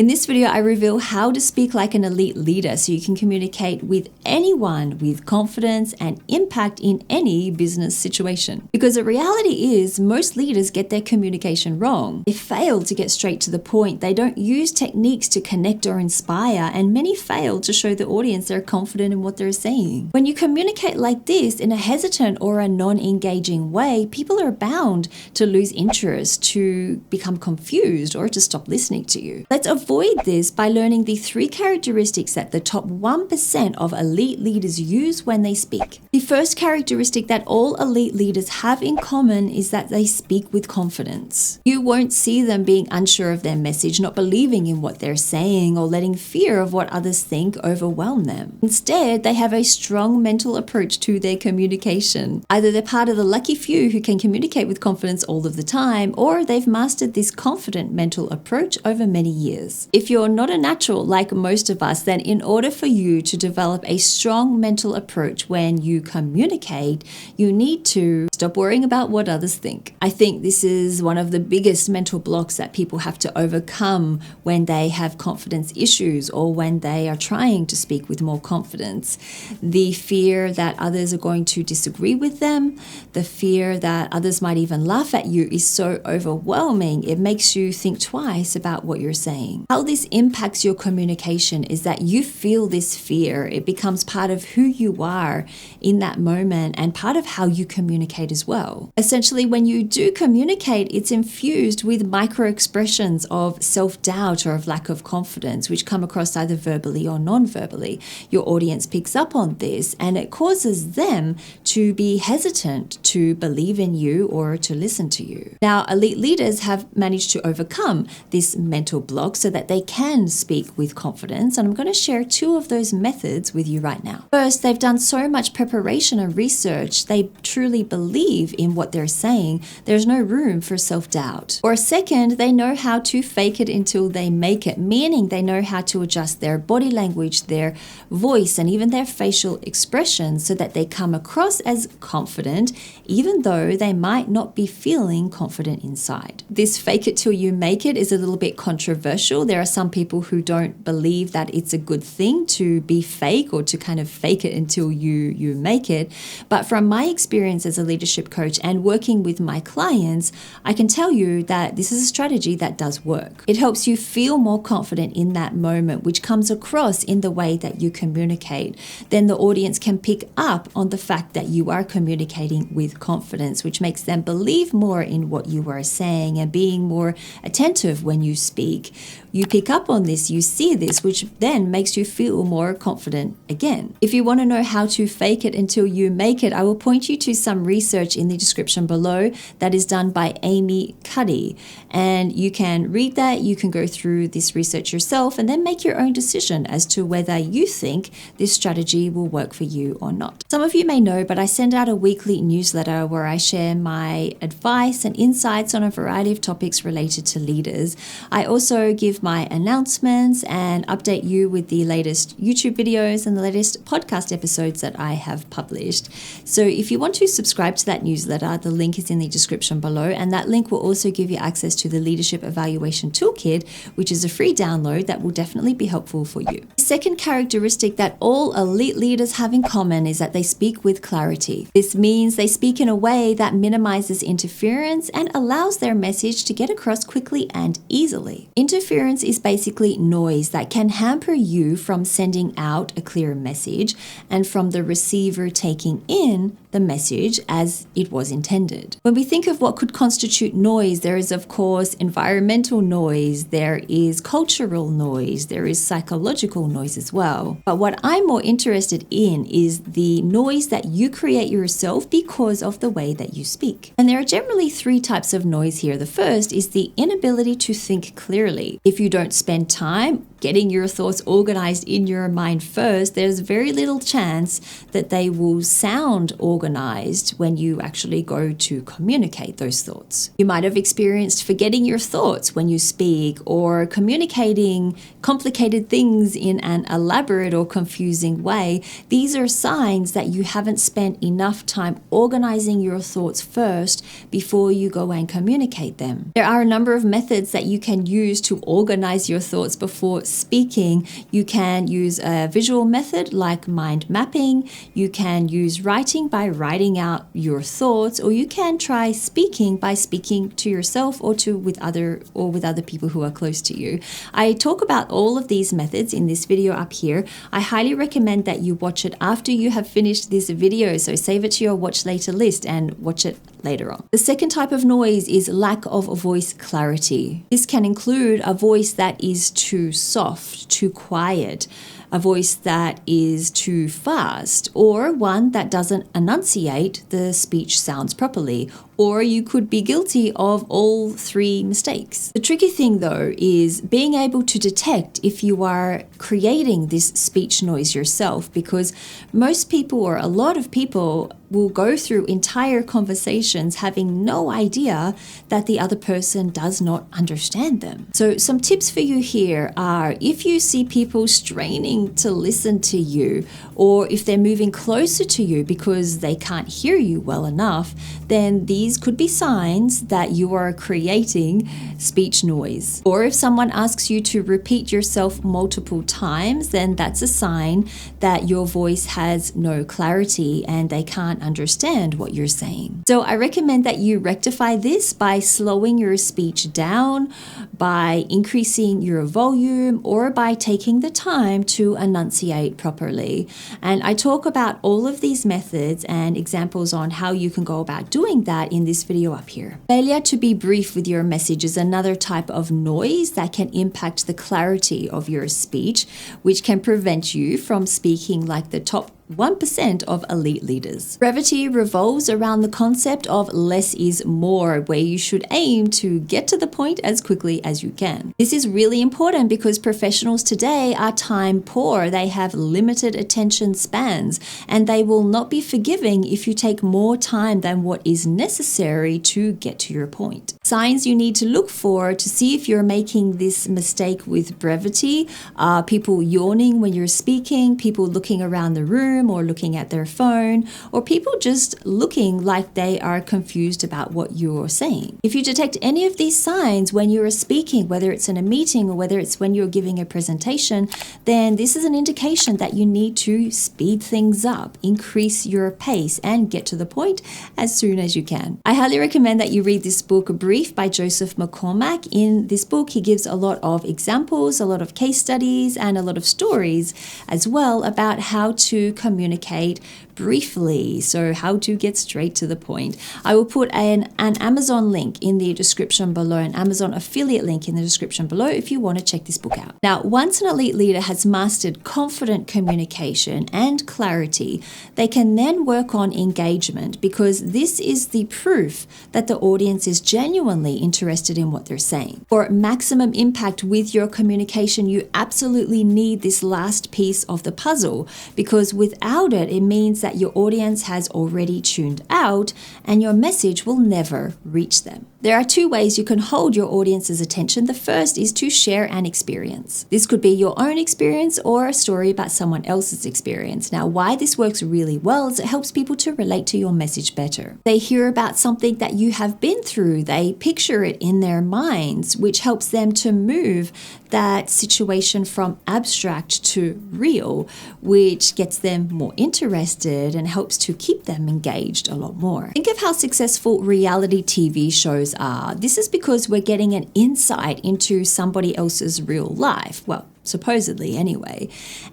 In this video, I reveal how to speak like an elite leader so you can communicate with anyone with confidence and impact in any business situation. Because the reality is, most leaders get their communication wrong. They fail to get straight to the point. They don't use techniques to connect or inspire, and many fail to show the audience they're confident in what they're saying. When you communicate like this in a hesitant or a non-engaging way, people are bound to lose interest, to become confused, or to stop listening to you. Let's avoid this by learning the 3 characteristics that the top 1% of elite leaders use when they speak. The first characteristic that all elite leaders have in common is that they speak with confidence. You won't see them being unsure of their message, not believing in what they're saying, or letting fear of what others think overwhelm them. Instead, they have a strong mental approach to their communication. Either they're part of the lucky few who can communicate with confidence all of the time, or they've mastered this confident mental approach over many years. If you're not a natural like most of us, then in order for you to develop a strong mental approach when you communicate, you need to stop worrying about what others think. I think this is one of the biggest mental blocks that people have to overcome when they have confidence issues or when they are trying to speak with more confidence. The fear that others are going to disagree with them, the fear that others might even laugh at you is so overwhelming, it makes you think twice about what you're saying. How this impacts your communication is that you feel this fear. It becomes part of who you are in that moment and part of how you communicate as well. Essentially, when you do communicate, it's infused with micro expressions of self-doubt or of lack of confidence, which come across either verbally or non-verbally. Your audience picks up on this and it causes them to be hesitant to believe in you or to listen to you. Now, elite leaders have managed to overcome this mental block so that they can speak with confidence, and I'm going to share 2 of those methods with you right now. First, they've done so much preparation and research, they truly believe in what they're saying. There's no room for self-doubt. Or second, they know how to fake it until they make it, meaning they know how to adjust their body language, their voice, and even their facial expressions so that they come across as confident, even though they might not be feeling confident inside. This fake it till you make it is a little bit controversial. There are some people who don't believe that it's a good thing to be fake or to kind of fake it until you make it. But from my experience as a leadership coach and working with my clients, I can tell you that this is a strategy that does work. It helps you feel more confident in that moment, which comes across in the way that you communicate. Then the audience can pick up on the fact that you are communicating with confidence, which makes them believe more in what you are saying and being more attentive when you speak. You pick up on this, you see this, which then makes you feel more confident again. If you want to know how to fake it until you make it, I will point you to some research in the description below that is done by Amy Cuddy. And you can read that, you can go through this research yourself and then make your own decision as to whether you think this strategy will work for you or not. Some of you may know, but I send out a weekly newsletter where I share my advice and insights on a variety of topics related to leaders. I also give my announcements and update you with the latest YouTube videos and the latest podcast episodes that I have published. So if you want to subscribe to that newsletter, the link is in the description below, and that link will also give you access to the Leadership Evaluation Toolkit, which is a free download that will definitely be helpful for you. The second characteristic that all elite leaders have in common is that they speak with clarity. This means they speak in a way that minimizes interference and allows their message to get across quickly and easily. Interference is basically noise that can hamper you from sending out a clear message and from the receiver taking in the message as it was intended. When we think of what could constitute noise, there is of course environmental noise, there is cultural noise, there is psychological noise as well. But what I'm more interested in is the noise that you create yourself because of the way that you speak. And there are generally 3 types of noise here. The first is the inability to think clearly. If you don't spend time getting your thoughts organized in your mind first, there's very little chance that they will sound organized disorganized when you actually go to communicate those thoughts. You might have experienced forgetting your thoughts when you speak, or communicating complicated things in an elaborate or confusing way. These are signs that you haven't spent enough time organizing your thoughts first before you go and communicate them. There are a number of methods that you can use to organize your thoughts before speaking. You can use a visual method like mind mapping. You can use writing by writing out your thoughts, or you can try speaking by speaking to yourself or with other people who are close to you. I talk about all of these methods in this video up here. I highly recommend that you watch it after you have finished this video, so save it to your watch later list and watch it later on. The second type of noise is lack of voice clarity. This can include a voice that is too soft, too quiet, a voice that is too fast, or one that doesn't enunciate the speech sounds properly, or you could be guilty of all three mistakes. The tricky thing though is being able to detect if you are creating this speech noise yourself, because most people, or a lot of people, will go through entire conversations having no idea that the other person does not understand them. So some tips for you here are, if you see people straining to listen to you, or if they're moving closer to you because they can't hear you well enough, then these could be signs that you are creating speech noise. Or if someone asks you to repeat yourself multiple times, then that's a sign that your voice has no clarity and they can't understand what you're saying. So I recommend that you rectify this by slowing your speech down, by increasing your volume, or by taking the time to enunciate properly. And I talk about all of these methods and examples on how you can go about doing that in this video up here. Failure to be brief with your message is another type of noise that can impact the clarity of your speech, which can prevent you from speaking like the top 1% of elite leaders. Brevity revolves around the concept of less is more, where you should aim to get to the point as quickly as you can. This is really important because professionals today are time poor. They have limited attention spans, and they will not be forgiving if you take more time than what is necessary to get to your point. Signs you need to look for to see if you're making this mistake with brevity are people yawning when you're speaking, people looking around the room or looking at their phone, or people just looking like they are confused about what you're saying. If you detect any of these signs when you're speaking, whether it's in a meeting or whether it's when you're giving a presentation, then this is an indication that you need to speed things up, increase your pace, and get to the point as soon as you can. I highly recommend that you read this book, Brief by Joseph McCormack. In this book, he gives a lot of examples, a lot of case studies, and a lot of stories as well about how to communicate briefly, so how to get straight to the point. I will put an Amazon link in the description below, an Amazon affiliate link in the description below if you want to check this book out. Now, once an elite leader has mastered confident communication and clarity, they can then work on engagement, because this is the proof that the audience is genuinely interested in what they're saying. For maximum impact with your communication, you absolutely need this last piece of the puzzle, because without it, it means that your audience has already tuned out and your message will never reach them. There are two ways you can hold your audience's attention. The first is to share an experience. This could be your own experience or a story about someone else's experience. Now, why this works really well is it helps people to relate to your message better. They hear about something that you have been through, they picture it in their minds, which helps them to move that situation from abstract to real, which gets them more interested and helps to keep them engaged a lot more. Think of how successful reality TV shows are. This is because we're getting an insight into somebody else's real life. Well, supposedly anyway.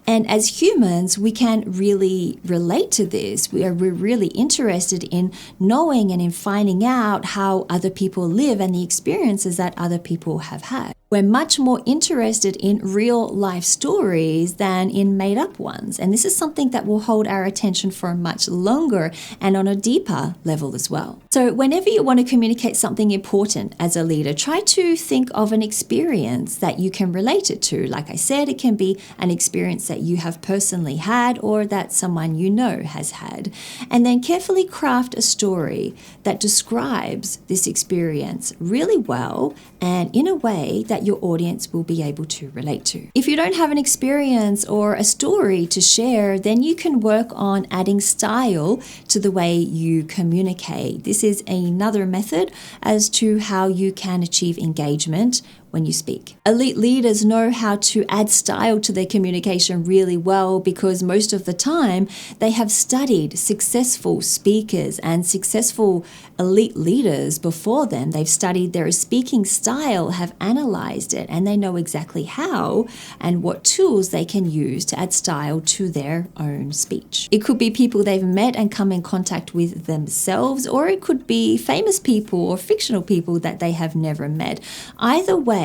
And as humans, we can really relate to this. We're really interested in knowing and in finding out how other people live and the experiences that other people have had. We're much more interested in real life stories than in made up ones. And this is something that will hold our attention for much longer and on a deeper level as well. So whenever you want to communicate something important as a leader, try to think of an experience that you can relate it to. Like I said, it can be an experience that you have personally had or that someone you know has had. And then carefully craft a story that describes this experience really well and in a way that your audience will be able to relate to. If you don't have an experience or a story to share, then you can work on adding style to the way you communicate. This is another method as to how you can achieve engagement when you speak. Elite leaders know how to add style to their communication really well because most of the time they have studied successful speakers and successful elite leaders before them. They've studied their speaking style, have analyzed it, and they know exactly how and what tools they can use to add style to their own speech. It could be people they've met and come in contact with themselves, or it could be famous people or fictional people that they have never met. Either way,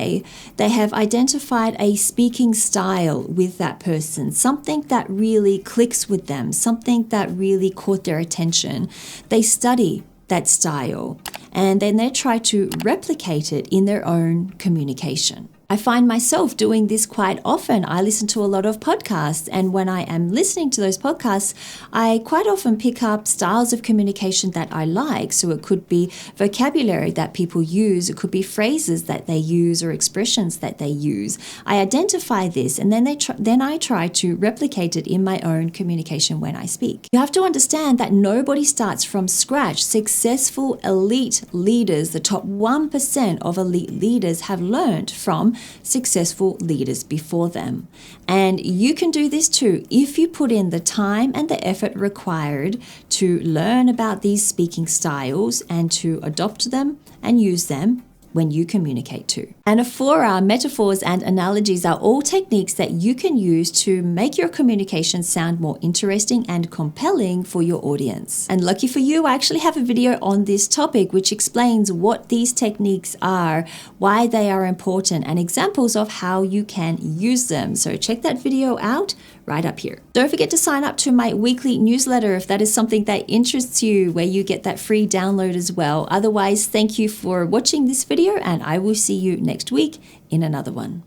they have identified a speaking style with that person, something that really clicks with them, something that really caught their attention. They study that style and then they try to replicate it in their own communication. I find myself doing this quite often. I listen to a lot of podcasts, and when I am listening to those podcasts, I quite often pick up styles of communication that I like. So it could be vocabulary that people use, it could be phrases that they use or expressions that they use. I identify this, and then I try to replicate it in my own communication when I speak. You have to understand that nobody starts from scratch. Successful elite leaders, the top 1% of elite leaders, have learned from successful leaders before them. And you can do this too if you put in the time and the effort required to learn about these speaking styles and to adopt them and use them when you communicate too. Anaphora, metaphors, and analogies are all techniques that you can use to make your communication sound more interesting and compelling for your audience. And lucky for you, I actually have a video on this topic which explains what these techniques are, why they are important, and examples of how you can use them. So check that video out right up here. Don't forget to sign up to my weekly newsletter if that is something that interests you, where you get that free download as well. Otherwise, thank you for watching this video, and I will see you next week in another one.